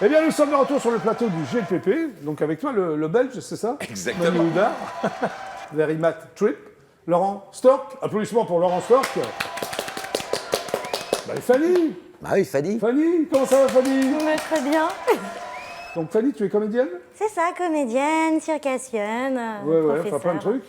Eh bien, nous sommes de retour sur le plateau du GLPP, donc avec toi, le Belge, c'est ça? Exactement. Manu Houdard, Very Mat Trip, Laurent Stork, applaudissements pour Laurent Stork. Et Fanny. Bah oui, Fanny. Fanny, comment ça va Fanny? Très bien. Donc Fanny, tu es comédienne? C'est ça, comédienne, circassienne, Ouais, enfin plein de trucs.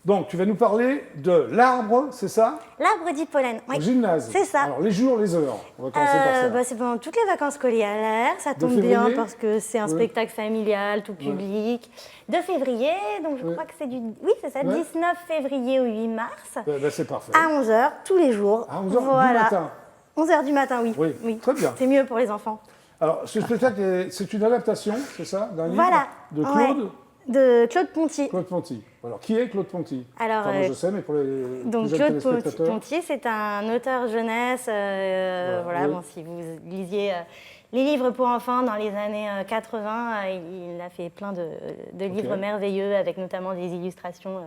Donc, tu vas nous parler de l'arbre, c'est ça? L'arbre d'Hippolène, oui. Au gymnase. C'est ça. Alors, les jours, les heures. On va commencer par ça. C'est pendant toutes les vacances scolaires, ça tombe février bien parce que c'est un Ouais. spectacle familial, tout public. De février, donc je crois que c'est du... Oui, c'est ça, Ouais. 19 février au 8 mars, C'est parfait. à 11h, tous les jours. À 11h voilà. du matin. 11h du matin, oui. Oui, très bien. C'est mieux pour les enfants. Alors, ce spectacle, c'est une adaptation, c'est ça, d'un livre Voilà. de Claude, Ouais. De Claude Ponty. Claude Ponty. Alors, qui est Claude Ponty? Alors, Enfin, moi, je sais, mais pour les Donc plus jeunes Claude téléspectateurs. Ponty, c'est un auteur jeunesse. Voilà, oui. bon, si vous lisiez les livres pour enfants dans les années 80, il a fait plein de livres merveilleux avec notamment des illustrations.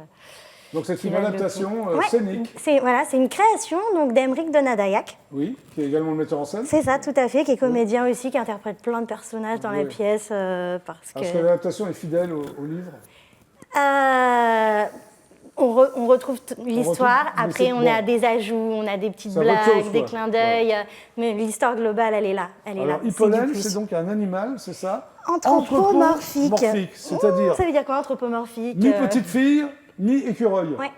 Donc, c'est qui une valent le adaptation coup. Ouais, scénique, c'est une création donc d'Aymeric Donadiac. oui, qui est également le metteur en scène. C'est ça, tout à fait, qui est comédien aussi, qui interprète plein de personnages dans la Ouais. pièce. Parce Est-ce que que l'adaptation est fidèle au livre? on retrouve l'histoire, mais après c'est on bon. a des ajouts, on a des petites C'est autre blagues, chose, des quoi. clins d'œil, mais l'histoire globale, elle est là. Elle est Alors, là. C'est Hippolène, du plus. c'est donc un animal, c'est ça? Anthropomorphique. Anthropomorphique, c'est-à-dire Ça veut dire quoi, anthropomorphique? ni petite fille, ni écureuil. Ouais,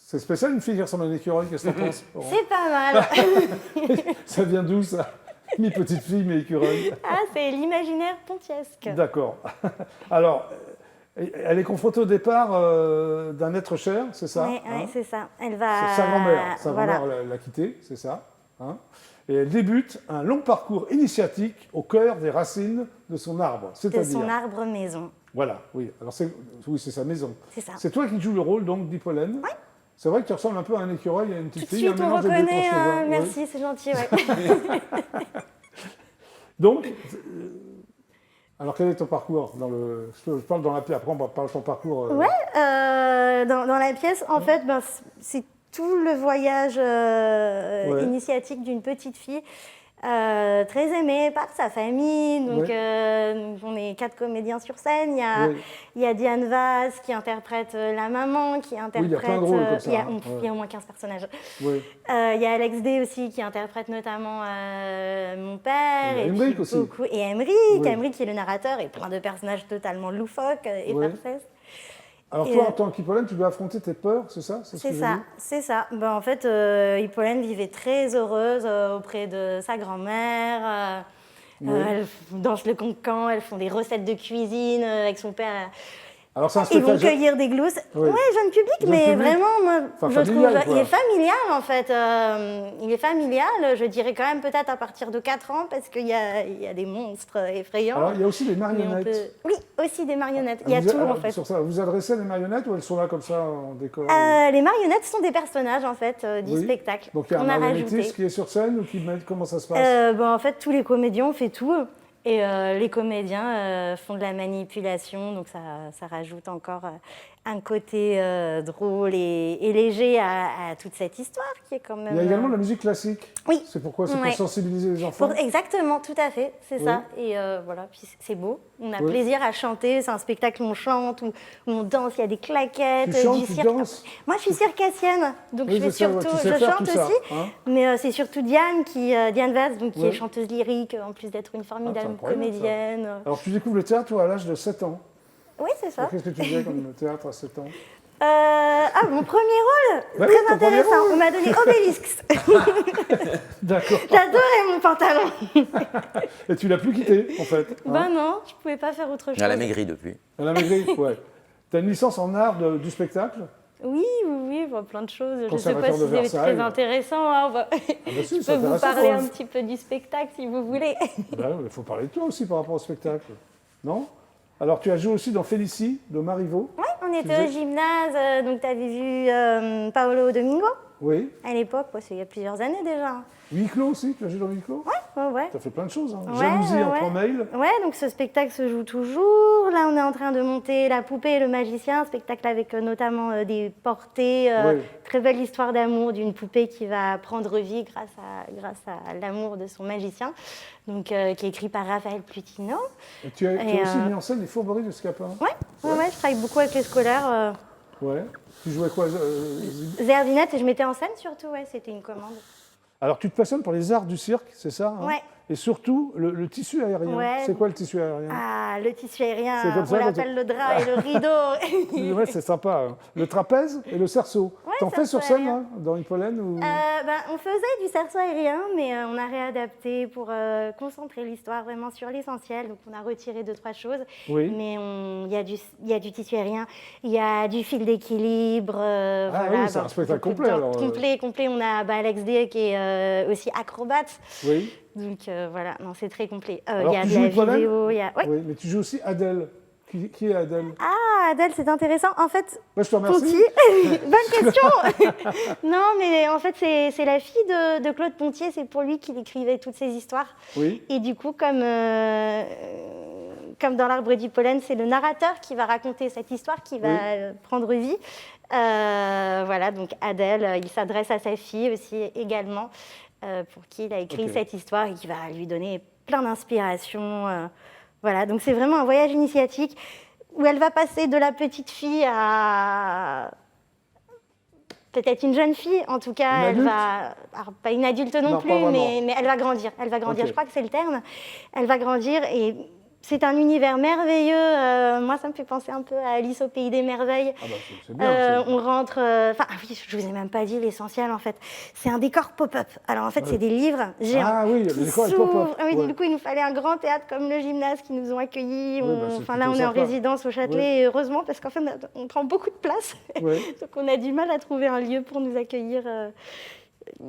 C'est spécial, une fille qui ressemble à un écureuil, qu'est-ce que t'en penses, Laurent? c'est pas mal. Ça vient d'où, ça? Ni petite fille, mais écureuil. Ah, c'est l'imaginaire pontiesque. D'accord. Alors, elle est confrontée au départ d'un être cher, c'est ça? Oui, hein? c'est ça. Elle va. C'est sa grand-mère. Sa voilà. grand-mère l'a quittée, c'est ça? hein Et elle débute un long parcours initiatique au cœur des racines de son arbre. De C'est-à-dire. son arbre maison. Voilà, oui. Alors, oui, c'est sa maison. C'est ça. C'est toi qui joues le rôle donc d'Hippolène. Oui. C'est vrai que tu ressembles un peu à un écureuil et à une petite Tout de fille. suite, un on mélange des deux reconnaît. quand je te vois. Oui. Merci, c'est gentil. Ouais. Donc, alors quel est ton parcours dans le... Je parle dans la pièce, après on parle de ton parcours. Ouais, dans la pièce, en fait, c'est tout le voyage Ouais. initiatique d'une petite fille très aimée par sa famille. Donc, on est 4 comédiens sur scène. Oui. Il y a Diane Vaz qui interprète la maman, qui interprète... il y a plein de rôles comme ça, il y a- hein. il y a au moins 15 personnages. Oui. Il y a Alex D aussi qui interprète notamment mon père. Il y a Aymeric aussi. Et Aymeric, Oui. Aymeric qui est le narrateur et plein de personnages totalement loufoques et Oui. farcesques. Alors Et, toi, en tant qu'Hippolène, tu dois affronter tes peurs, c'est ça? ce que C'est j'ai ça, vu c'est ça. En fait, Hippolène vivait très heureuse auprès de sa grand-mère. Oui. Elle danse le cancan, elles font des recettes de cuisine avec son père. Alors c'est un Ils vont spectacle. cueillir des glousses. Oui. Ouais, jeune public, Jeune mais public. vraiment, moi, Enfin, je familial, trouve. quoi. Il est familial, en fait. Il est familial, je dirais quand même peut-être à partir de 4 ans, parce qu'il y a des monstres effrayants. Alors il y a aussi des Mais on marionnettes. peut- Oui, aussi des marionnettes. Il y a Vous- tout, alors, en fait. Sur ça, vous adressez les marionnettes ou elles sont là comme ça en décor? Les marionnettes sont des personnages, en fait, du Oui. spectacle Donc il y a un qu'on a marionnettiste rajouté. qui est sur scène ou comment ça se passe? En fait, tous les comédiens ont fait tout. Et les comédiens font de la manipulation, donc ça rajoute encore un côté drôle et léger à toute cette histoire qui est quand même... Il y a également de la musique classique. Oui. C'est pourquoi? C'est Ouais. pour sensibiliser les enfants? Exactement, tout à fait, c'est Oui. ça. Et voilà, puis c'est beau. On a Oui. plaisir à chanter. C'est un spectacle où on chante, où on danse, il y a des claquettes, Tu chantes, du tu cirque. danses? Moi, je suis circassienne, donc Oui, je fais c'est ça, ouais, surtout, tu sais je faire chante tout ça, aussi, hein. mais c'est surtout Diane Diane Vaz, donc qui Oui. est chanteuse lyrique, en plus d'être une formidable incroyable, ça. comédienne. Alors tu découvres le théâtre toi, à l'âge de 7 ans. Oui, c'est ça. Qu'est-ce que tu faisais comme théâtre à 7 ans? Mon premier rôle, Ouais, très ton premier intéressant. rôle. On m'a donné Obélix. D'accord. J'adorais mon pantalon. Et tu l'as plus quitté, en fait. hein. Ben non, je pouvais pas faire autre chose. Elle a maigri depuis. Elle a maigri, ouais. Tu as une licence en art du spectacle? Oui, plein de choses. Je ne sais Conservatoire pas si de c'est Versailles. très intéressant. Hein. Ah bah si, Je c'est peux vous intéressant, parler quand un même. petit peu du spectacle si vous voulez. Il faut parler de toi aussi par rapport au spectacle. Non? Alors tu as joué aussi dans Félicie de Marivaux. Ouais, on était faisais- au gymnase, donc tu avais vu Paolo Domingo. Oui. à l'époque, c'est il y a plusieurs années déjà. Huis clos aussi, tu as joué dans Huis clos? Ouais. Tu as fait plein de choses. Hein. Ouais, Jalousie ouais, entre ouais. mail. Ouais, donc ce spectacle se joue toujours. Là, on est en train de monter La poupée et le magicien, un spectacle avec notamment des portées, Oui. très belle histoire d'amour d'une poupée qui va prendre vie grâce à l'amour de son magicien, donc qui est écrit par Raphaël Plutino. Et tu as aussi mis en scène les fourberies de Scapin. Ouais, je travaille beaucoup avec les scolaires. Ouais. Tu jouais quoi Zerdinette, et je mettais en scène surtout, ouais, c'était une commande. Alors, tu te passionnes pour les arts du cirque, c'est ça hein? Ouais. Et surtout, le tissu aérien. Ouais. C'est quoi le tissu aérien? Ah, le tissu aérien, C'est comme ça, on l'appelle le drap et le rideau. Ouais, c'est sympa. Hein. Le trapèze et le cerceau. Ouais, T'en fais sur cerceau scène, aérien. hein, dans Hippolène ou... On faisait du cerceau aérien, mais on a réadapté pour concentrer l'histoire vraiment sur l'essentiel. Donc on a retiré 2-3 choses, Oui. mais il y a du tissu aérien, il y a du fil d'équilibre. Ah oui, c'est un spectacle complet, alors. Complet. On a Alex D qui est aussi acrobate. Oui. Donc voilà, non, c'est très complet. Alors, Il y a tu de joues la Hippolène? vidéo, il y a... Ouais. Oui, mais tu joues aussi Adèle. Qui est Adèle? Ah, Adèle, c'est intéressant. En fait, Moi, je te remercie. Ponty, bonne question. Non, mais en fait, c'est la fille de Claude Pontier. C'est pour lui qu'il écrivait toutes ces histoires. Oui. Et du coup, comme dans l'Arbre du pollen, c'est le narrateur qui va raconter cette histoire, qui va prendre vie. Voilà, donc Adèle, il s'adresse à sa fille aussi également, pour qui il a écrit cette histoire et qui va lui donner plein d'inspiration. Voilà, donc c'est vraiment un voyage initiatique où elle va passer de la petite fille à peut-être une jeune fille. En tout cas, elle va... Alors, pas une adulte non plus, mais elle va grandir. Elle va grandir, je crois que c'est le terme. Elle va grandir et... C'est un univers merveilleux. Moi, ça me fait penser un peu à Alice au pays des merveilles. Ah bah, c'est bien. On rentre... oui, je ne vous ai même pas dit l'essentiel, en fait. C'est un décor pop-up. Alors, en fait, c'est des livres géants. Ah oui, le décor est pop-up. Ah oui, du coup, il nous fallait un grand théâtre comme le gymnase qui nous ont accueillis. Là, on est en résidence au Châtelet, heureusement, parce qu'en fait, on prend beaucoup de place. Donc, on a du mal à trouver un lieu pour nous accueillir...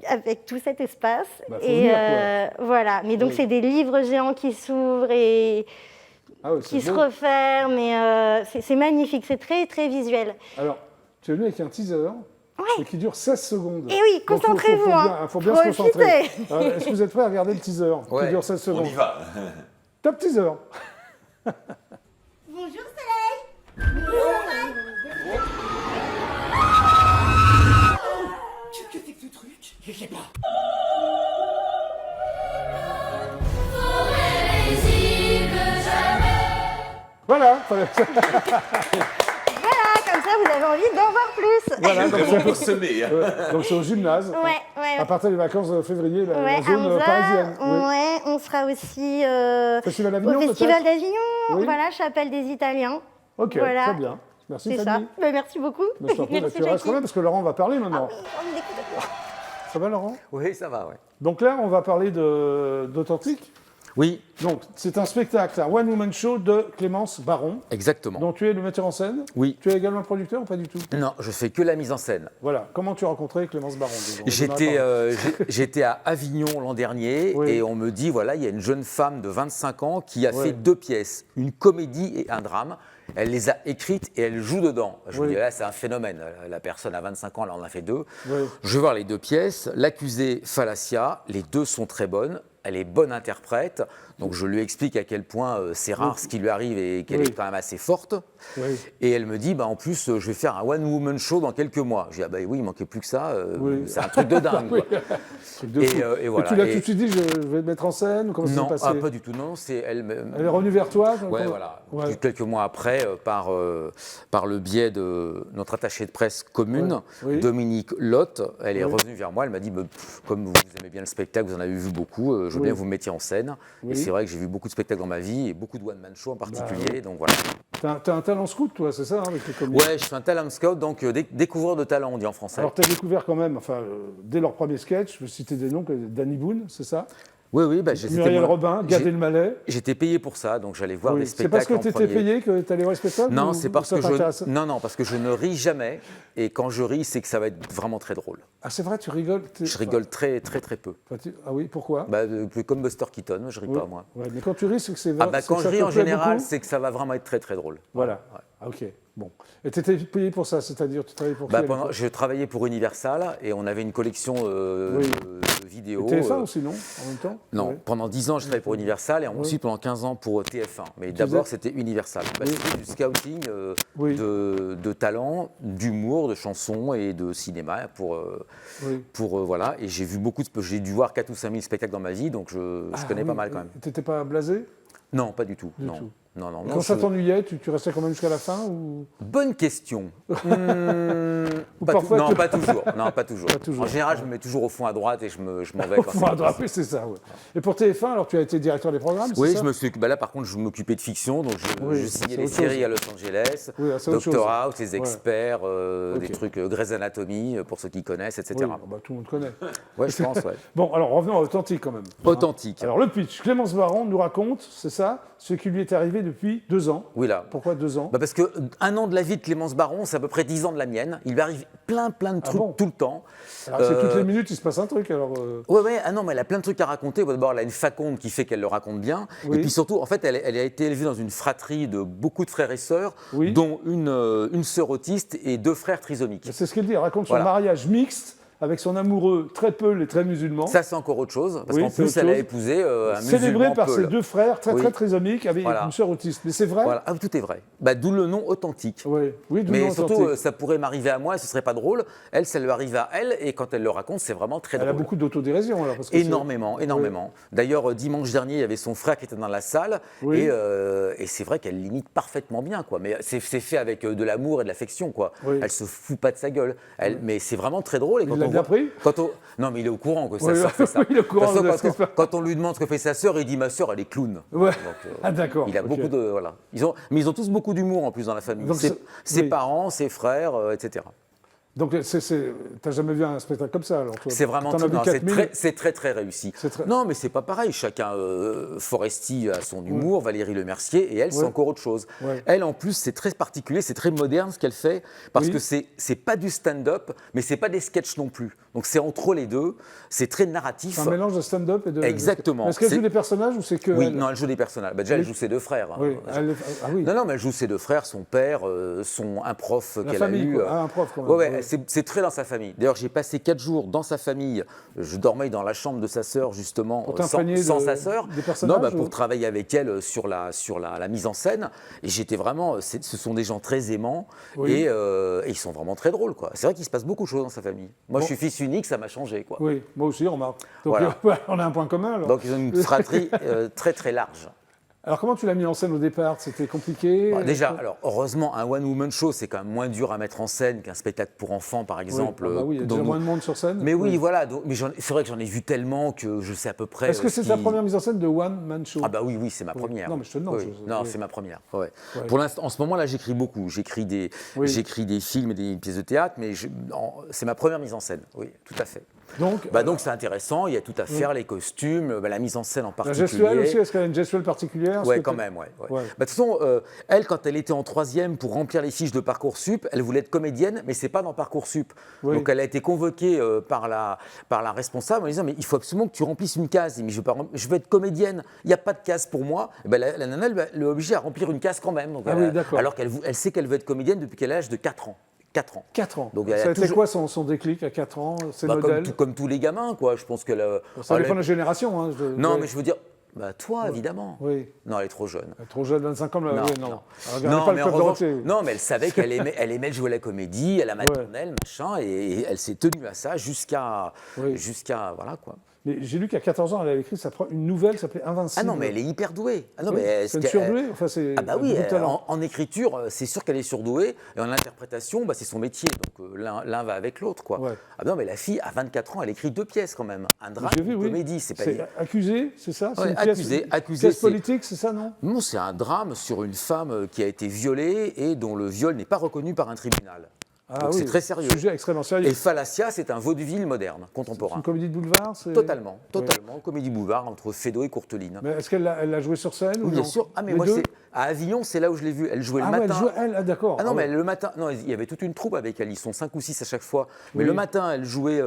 avec tout cet espace. Voilà. Mais donc, c'est des livres géants qui s'ouvrent et qui se referment. C'est magnifique. C'est très, très visuel. Alors, tu es venu avec un teaser qui dure 16 secondes. Et oui, concentrez-vous. Il faut bien se concentrer. Est-ce que vous êtes prêts à regarder le teaser qui dure 16 secondes? On y va. Top teaser. Bonjour Soleil. Bonjour Soleil. Qu'est-ce que c'est que ce truc? Je sais pas. Voilà. Voilà, comme ça, vous avez envie d'en voir plus. Voilà, donc Vraiment pour semer. donc c'est au gymnase. Ouais. À partir des vacances de février, la à zone Hamza, parisienne. Ouais, on sera aussi Festival d'Avignon, au Festival peut-être d'Avignon, voilà, Chapelle des Italiens. Ok, voilà. très bien. Merci C'est Fanny. ça. Merci beaucoup. Mais je t'en prie, Merci, tu restes Jackie. quand même parce que Laurent va parler maintenant. Ah oui, on écoute. Ça va Laurent? Oui, ça va, ouais. Donc là, on va parler d'Authentique. Oui, Donc, c'est un spectacle, un one-woman show de Clémence Baron, exactement. dont tu es le metteur en scène. Oui. Tu es également le producteur ou pas du tout? Non, je fais que la mise en scène. Voilà. Comment tu as rencontré Clémence Baron? J'étais à Avignon l'an dernier et on me dit, voilà, il y a une jeune femme de 25 ans qui a fait 2 pièces, une comédie et un drame. Elle les a écrites et elle joue dedans. Je me dis, là, c'est un phénomène. La personne à 25 ans, là, on en a fait 2. Je vais voir les 2 pièces. L'accusée Falacia, les 2 sont très bonnes. Elle est bonne interprète, donc je lui explique à quel point c'est rare ce qui lui arrive et qu'elle est quand même assez forte. Et elle me dit, en plus, je vais faire un one-woman show dans quelques mois. Je dis, oui, il manquait plus que ça, c'est un truc de dingue. Quoi. Et voilà. Et tu l'as tout de suite dit, je vais te mettre en scène? Comment non, ça s'est passé? pas du tout, non. Elle est revenue vers toi? Voilà. Quelques mois après, par le biais de notre attaché de presse commune, Dominique Lotte, elle est revenue vers moi, elle m'a dit, comme vous aimez bien le spectacle, vous en avez vu beaucoup, je veux bien que vous me mettiez en scène. Et c'est vrai que j'ai vu beaucoup de spectacles dans ma vie et beaucoup de one-man show en particulier. Donc voilà. T'as un talent scout, toi, c'est ça, avec les comédies? Ouais, je suis un talent scout, donc découvreur de talent, on dit en français. Alors, tu as découvert quand même, dès leur premier sketch, je veux citer des noms, Danny Boone, c'est ça? Oui, Muriel Robin, Gad Elmaleh. J'étais payé pour ça, donc j'allais voir des C'est parce spectacles. que tu étais payé que tu allais voir les spectacles? Non, c'est parce que parce que je ne ris jamais. Et quand je ris, c'est que ça va être vraiment très drôle. Ah, c'est vrai, tu rigoles? Je rigole très peu. Ah oui, pourquoi? Comme Buster Keaton, je ris pas, moi. Ouais, mais quand tu ris, c'est que c'est vrai. Quand je ris, en général, c'est que ça va vraiment être très, très drôle. Voilà. Ah, ok. Bon. Et tu étais payé pour ça, c'est-à-dire tu travaillais pour qui à l'époque? Je travaillais pour Universal et on avait une collection de vidéos. Et TF1 aussi, non? En même temps? Non, Ouais. pendant 10 ans, je travaillais pour Universal et ensuite pendant 15 ans pour TF1. Mais d'abord, c'était Universal. C'était du scouting de talent, d'humour, de chansons et de cinéma voilà. Et j'ai vu j'ai dû voir 4 ou 5 000 spectacles dans ma vie, donc je connais pas mal quand même. Tu n'étais pas blasé? Non, pas du tout. Du tout. Non, Quand ça t'ennuyait, tu restais quand même jusqu'à la fin ou... Bonne question. parfois Non, pas toujours. Non, pas toujours. Pas toujours. En général, je me mets toujours au fond à droite et je m'en vais quand Faut attraper, c'est ça. Ouais. Et pour TF1, alors tu as été directeur des programmes? Oui, c'est ça? là par contre, je m'occupais de fiction, donc je signais les autre séries chose. à Los Angeles, Oui, c'est autre chose. Doctor House, les experts, Ok. des trucs Grey's Anatomy, pour ceux qui connaissent, etc. Oui, tout le monde connaît. Ouais, je pense, ouais. Bon, alors revenons à Authentique quand même. Authentique. Alors le pitch, Clémence Baron nous raconte, c'est ça, ce qui lui est arrivé depuis 2 ans. Oui, là. Pourquoi 2 ans? Parce que 1 an de la vie de Clémence Baron, c'est à peu près 10 ans de la mienne. Il lui arrive plein de trucs bon tout le temps. Alors c'est toutes les minutes, il se passe un truc. Alors, Ouais, non, mais elle a plein de trucs à raconter. D'abord, elle a une faconde qui fait qu'elle le raconte bien. Oui. Et puis surtout, en fait, elle a été élevée dans une fratrie de beaucoup de frères et sœurs, Oui. dont une sœur autiste et 2 frères trisomiques. c'est ce qu'elle dit, elle raconte son Voilà. mariage mixte avec son amoureux très peul et très musulman. Ça, c'est encore autre chose, parce Oui, qu'en c'est plus, autre elle a chose. épousé un Célébré musulman par ses peul. 2 frères très Oui. très trisomiques avec Voilà. une sœur autiste. Mais c'est vrai? Voilà. Ah, tout est vrai. D'où le nom authentique. Oui, d'où Mais le nom surtout, Authentique. ça pourrait m'arriver à moi et ce serait pas drôle. Elle, ça lui arrive à elle, et quand elle le raconte, c'est vraiment très Elle a drôle. beaucoup d'autodérision alors. Parce que c'est- Énormément. D'ailleurs, dimanche dernier, il y avait son frère qui était dans la salle, Oui. et c'est vrai qu'elle l'imite parfaitement bien, quoi. Mais c'est fait avec de l'amour et de l'affection, quoi. Oui. Elle se fout pas de sa gueule. Mais c'est vraiment très drôle. Et Il l'a bien pris? Non, mais il est au courant que sa Oui, sœur fait ça. oui, il est au courant De toute de façon, ce qui se passe. quand on lui demande ce que fait sa sœur, il dit ma sœur, elle est clown. Ouais. Donc, Ah d'accord. il a ok. beaucoup de voilà. Mais ils ont tous beaucoup d'humour en plus dans la famille. Donc, Ses oui. parents, ses frères, etc. Donc t'as jamais vu un spectacle comme ça alors toi? C'est vraiment T'en as vu non, 4000? c'est très réussi. C'est très- Non, mais c'est pas pareil. Chacun, Foresti a son humour, Valérie Lemercier, et elle, c'est Ouais. encore autre chose. Ouais. Elle, en plus, c'est très particulier, c'est très moderne ce qu'elle fait, parce Oui. que c'est pas du stand-up, mais c'est pas des sketchs non plus. Donc c'est entre les deux. C'est très narratif. C'est un mélange de stand-up et de... Exactement. Est-ce qu'elle C'est- joue des personnages ou c'est que... Oui, elle non, elle joue des personnages. Déjà, elle Oui. joue ses 2 frères. Oui, ah oui. Non, mais elle joue ses 2 frères, son père, un prof La qu'elle a famille, eu. quoi. Ah, un prof quand même. Ouais, Ouais. c'est très dans sa famille. D'ailleurs, j'ai passé 4 jours dans sa famille. Je dormais dans la chambre de sa sœur, justement, Pour t'imprégner sans de- sa sœur. des personnages, Non, ou- pour travailler avec elle sur la mise en scène. Et j'étais vraiment. Ce sont des gens très aimants Oui. et ils sont vraiment très drôles, quoi. C'est vrai qu'il se passe beaucoup de choses dans sa famille. Moi, Bon. je suis fils unique, ça m'a changé, quoi. Oui, moi aussi, remarque. Donc Voilà. on a un point commun alors. Donc, ils ont une fratrie très large. Alors comment tu l'as mis en scène au départ? C'était compliqué? Déjà, alors heureusement, un one-woman show, c'est quand même moins dur à mettre en scène qu'un spectacle pour enfants, par Oui. exemple. Ah bah oui, il y a déjà dont- moins de monde sur scène. Mais oui, voilà. Mais c'est vrai que j'en ai vu tellement que je sais à peu près. Est-ce que ce c'est ta qui- première mise en scène de One Man Show? Ah bah oui, c'est ma première. Non, mais je te demande, Oui. je- Non, oui. c'est ma première. Ouais. Ouais. Pour l'instant, en ce moment-là, j'écris beaucoup. J'écris des films et des pièces de théâtre, mais c'est ma première mise en scène. Oui, tout à fait. Donc c'est intéressant. Il y a tout à faire, les costumes, la mise en scène en La particulier. gestuelle aussi, est-ce qu'elle a une gestuelle particulière? Ouais, quand même, ouais. Ouais. De toute façon, elle, quand elle était en 3e pour remplir les fiches de Parcoursup, elle voulait être comédienne, mais c'est pas dans Parcoursup. Oui. Donc elle a été convoquée par la responsable en disant mais il faut absolument que tu remplisses une case. Mais je veux être comédienne, il n'y a pas de case pour moi. Et ben, la nana, elle est obligée à remplir une case quand même. Donc, Ah oui, d'accord. alors elle sait qu'elle veut être comédienne depuis qu'elle a l'âge de 4 ans. 4 ans. 4 ans. Donc, elle ça a a été toujours- quoi son déclic à 4 ans? C'est le modèle? comme tous les gamins, quoi. Je pense qu'elle. Ça elle dépend a- de la génération. Hein, Non, ouais. mais je veux dire, toi, évidemment. Oui. Non, elle est trop jeune. Trop jeune, 25 ans, là, Non, oui, non. non. Regardez pas le mais en Club revanche, Dorothée. non, mais elle savait qu'elle aimait jouer à la comédie, à la maternelle, machin, et elle s'est tenue à ça jusqu'à voilà quoi. Mais j'ai lu qu'à 14 ans, elle avait écrit une nouvelle qui s'appelait Invincible. Ah non, mais elle est hyper douée. Ah non, Oui, mais c'est une surdouée. Enfin, c'est Ah bah oui, beaucoup de talent. en écriture, c'est sûr qu'elle est surdouée, et en interprétation, c'est son métier, donc l'un va avec l'autre, quoi. Ouais. Ah non, mais la fille, à 24 ans, elle écrit 2 pièces quand même, un drame, J'ai vu, une oui. comédie, c'est pas. Accusé, c'est ça? C'est Ouais, une pièce- Accusé, pièce c'est- politique, c'est ça, non? Non, c'est un drame sur une femme qui a été violée et dont le viol n'est pas reconnu par un tribunal. Ah Donc oui, c'est très sérieux. Sujet extrêmement sérieux. Et Falacia, c'est un vaudeville moderne, C'est contemporain. une comédie de boulevard? Totalement, Oui. comédie boulevard entre Fédo et Courteline. Mais est-ce qu'elle l'a joué sur scène? ou Oui, bien non? sûr. Ah, mais Les moi, deux à Avignon, c'est là où je l'ai vue. Elle jouait Ah, le ouais, matin. elle jouait, elle, ah, d'accord. Ah non, Ah mais ouais. le matin, non, il y avait toute une troupe avec elle. Ils sont 5 ou 6 à chaque fois. Mais Oui. le matin, elle jouait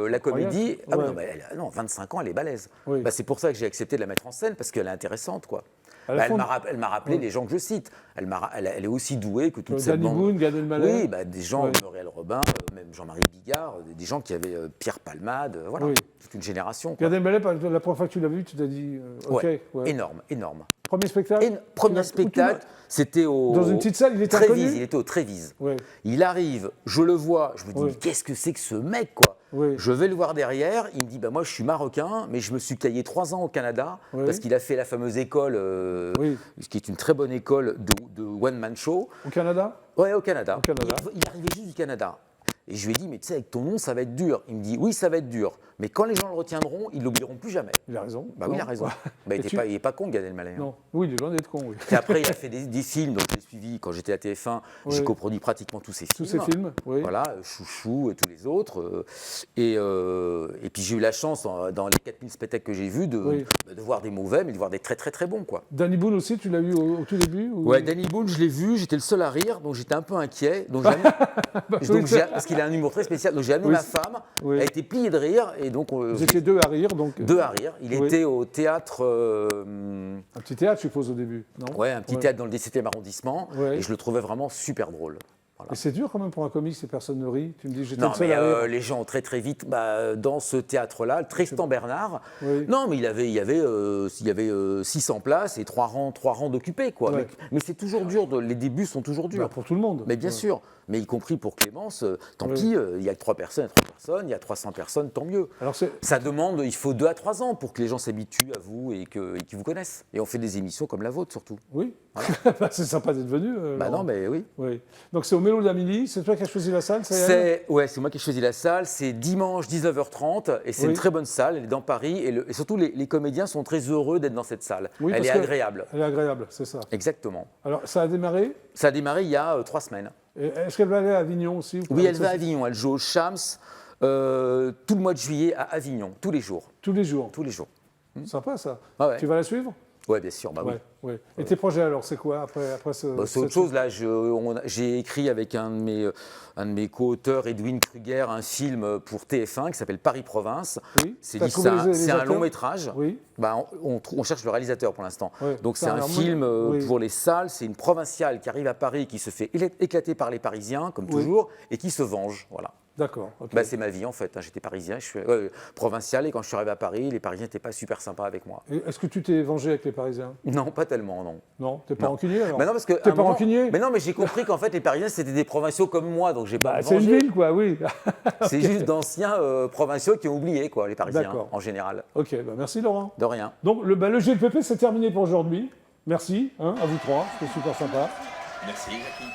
la comédie. Incroyable. Ah, Ouais. non, 25 ans, elle est balèze. Oui. C'est pour ça que j'ai accepté de la mettre en scène, parce qu'elle est intéressante, quoi. Elle m'a rappelé les gens que je cite. Elle est aussi douée que toute cette Danny bande. Boone, Gad Elmaleh. Oui, des gens, Muriel Robin, même Jean-Marie Bigard, des gens qui avaient Pierre Palmade, voilà, toute une génération. Gad Elmaleh, la première fois que tu l'as vu, tu t'as dit OK. Ouais. Énorme. Premier spectacle Premier spectacle, c'était dans une petite salle, il était Trévise, inconnu. il était au Trévise. Ouais. Il arrive, je le vois, je me dis, mais qu'est-ce que c'est que ce mec, quoi? Je vais le voir derrière, il me dit, moi je suis marocain, mais je me suis caillé 3 ans au Canada, parce qu'il a fait la fameuse école, qui est une très bonne école de one-man show. Au Canada? Ouais, au Canada. Il arrivait juste du Canada. Et je lui ai dit, mais tu sais, avec ton nom, ça va être dur. Il me dit, oui, ça va être dur. Mais quand les gens le retiendront, ils ne l'oublieront plus jamais. Il a raison. Bah oui, il a raison. Il n'est pas con, Gad Elmaleh. Non, oui, il est loin d'être con. Oui. Et après, il a fait des films, donc j'ai suivi quand j'étais à TF1. J'ai coproduit pratiquement tous ces films. Tous ces films, oui. Voilà, Chouchou et tous les autres. Et puis j'ai eu la chance, dans les 4000 spectacles que j'ai vus, de voir des mauvais, mais de voir des très très très bons, quoi. Danny Boone aussi, tu l'as vu au tout début ou... Ouais, Danny Boone, je l'ai vu, j'étais le seul à rire, donc j'étais un peu inquiet. Parce qu'il a un humour très spécial. Donc j'ai amené ma femme, elle a été pliée de rire. Et donc, vous étiez 2 à rire, donc... 2 à rire. Il était au théâtre... Un petit théâtre, je suppose, au début, non? Ouais, un petit théâtre dans le 17e arrondissement. Et je le trouvais vraiment super drôle. Voilà. Et c'est dur quand même pour un comique si personne ne rit. Tu me dis, j'étais le seul à rire. Les gens très très vite, dans ce théâtre-là, Tristan Bernard, non mais il y avait 600 places et 3 rangs d'occupés, quoi. Mais c'est toujours dur, les débuts sont toujours durs. Pour tout le monde. Mais bien sûr, mais y compris pour Clémence, tant pis, il y a que 3 personnes, il y a 300 personnes, tant mieux. Alors ça demande, il faut 2 à 3 ans pour que les gens s'habituent à vous et qu'ils vous connaissent. Et on fait des émissions comme la vôtre surtout. Oui, voilà. C'est sympa d'être venu. Non mais oui. Donc c'est au Mélo d'Amélie, c'est toi qui as choisi la salle, c'est moi qui ai choisi la salle, c'est dimanche 19h30 et c'est une très bonne salle, elle est dans Paris et surtout les comédiens sont très heureux d'être dans cette salle. Elle est agréable. Elle est agréable, c'est ça. Exactement. Alors ça a démarré? Ça a démarré il y a 3 semaines. Est-ce qu'elle va aller à Avignon aussi? Oui, elle va à Avignon, elle joue au Shams tout le mois de juillet à Avignon, tous les jours. Tous les jours? Tous les jours. Sympa ça. Ouais. Tu vas la suivre? Oui, bien sûr, oui. Et tes projets alors, c'est quoi après ce... C'est autre chose, là, j'ai écrit avec un de mes co-auteurs, Edwin Kruger, un film pour TF1 qui s'appelle Paris-Province. Oui. C'est un long métrage. Oui. On cherche le réalisateur pour l'instant. Donc c'est un film pour les salles, c'est une provinciale qui arrive à Paris, qui se fait éclater par les Parisiens, comme toujours, et qui se venge, voilà. D'accord. Okay. C'est ma vie en fait. J'étais parisien, je suis provincial et quand je suis arrivé à Paris, les Parisiens n'étaient pas super sympas avec moi. Est-ce que tu t'es vengé avec les Parisiens? Non, pas tellement, non. Non, t'es pas rancunier alors? Non, parce que t'es pas rancunier? Mais non, mais j'ai compris qu'en fait les Parisiens c'était des provinciaux comme moi, donc j'ai pas. C'est une ville quoi, oui. C'est juste d'anciens provinciaux qui ont oublié quoi, les Parisiens en général. Ok, merci Laurent. De rien. Donc le GLPP c'est terminé pour aujourd'hui. Merci à vous 3, c'était super sympa. Merci Jackie.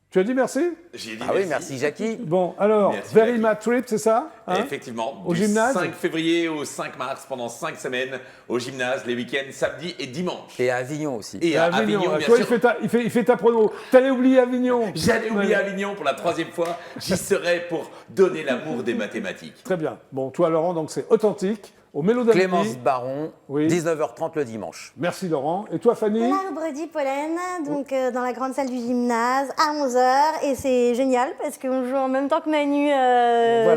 Tu as dit merci? J'ai dit merci. Oui, merci Jackie. Bon, alors, Very Mad Trip, c'est ça? Effectivement. Au gymnase? Du 5 février au 5 mars, pendant 5 semaines, au gymnase, les week-ends, samedi et dimanche. Et à Avignon aussi. Et à Avignon, bien toi, sûr. Il fait ta promo. T'allais oublier Avignon. J'allais oublier Avignon pour la 3e fois. J'y serai pour donner l'amour des mathématiques. Très bien. Bon, toi, Laurent, donc c'est authentique. Au Mélo d'Amélie. Clémence Baron, 19h30 le dimanche. Merci Laurent. Et toi Fanny? La rubrique Pollen, donc dans la grande salle du gymnase à 11h. Et c'est génial parce qu'on joue en même temps que Manu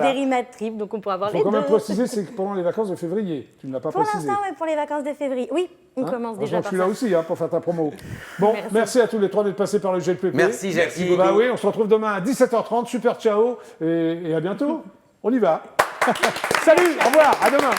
Very Mad Trip, donc on pourra avoir les deux. Il faut quand même préciser, c'est que pendant les vacances de février. Tu ne l'as pas précisé. Pour l'instant, oui, pour les vacances de février. Oui, on commence déjà par ça. Je suis là aussi pour faire ta promo. Bon, merci à tous les 3 d'être passés par le GLPP. Merci Jackie. Oui, on se retrouve demain à 17h30. Super ciao et à bientôt. On y va. Salut, au revoir, à demain.